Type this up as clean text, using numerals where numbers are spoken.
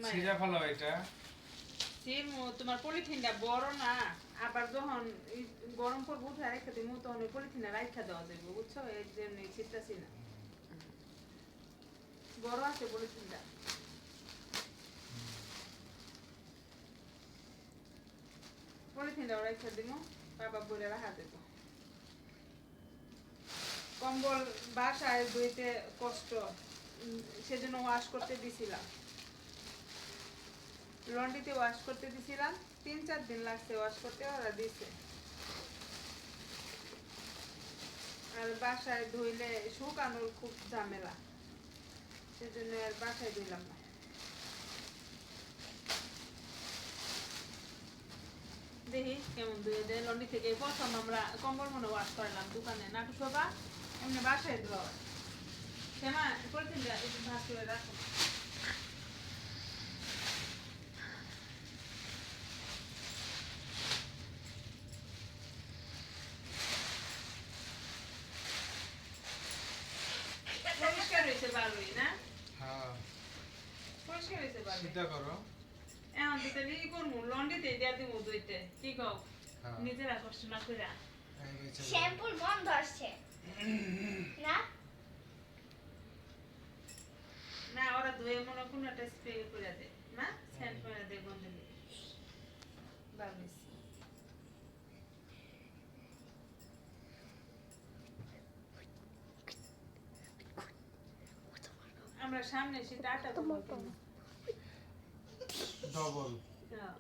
ছিঁড়া ফেলো এটা। সিমু তোমার পলিথিনটা বড় না, আবার যখন গরম করবো উঠে রেখে দিমু তখন ওই পলিথিনটা রাইখা দেওয়া যাবে, বুঝছো? এই জন্য ছিটতাছি না, বড় আছে পলিথিনটা। পলিথিনটাও রাইখা দিমু, বাবা বলে রাখা দেবো। কম্বল বাসায় ধুইতে কষ্ট, সেজন্য ওয়াশ করতে দিছিলাম, লন্ড্রিতে ওয়াশ করতে দিছিলাম, 3-4 দিন লাগছে ওয়াশ করতে, ওরা দিছে। আর বাসায় ধুইলে শুকানোর খুব ঝামেলা, সেজন্য আর বাসায় ধুইলাম না। দেখি কেমন ধুয়ে দেয়। লন্ড্রি থেকে প্রথম আমরা কম্বল মনে ওয়াশ করলাম দোকানে, নাটু শোভা এমনি বাসায় ধোয়া হয়। শ্যামা পলিথিনটা একটু ভাগ করে রাখো। পরিষ্কার হয়েছে ভালোই না? হ্যাঁ পরিষ্কার হয়েছে ভালোই। সিধা করো। এখন তো তাহলে ই করবো, লন্ড্রিতে দিয়া দিব ধুইতে, কি কও? হ্যাঁ নিজেরা কষ্ট না কইরা। শ্যাম্পুর গন্ধ আসছে না? না ওরা ধুয়ে মনে কোনো একটা স্প্রে করে দেয় না, স্যান্ড করে দেয় গন্ধ দিয়ে। ভাবিস আমরা সামনে সেটা আটা ডবল। হ্যাঁ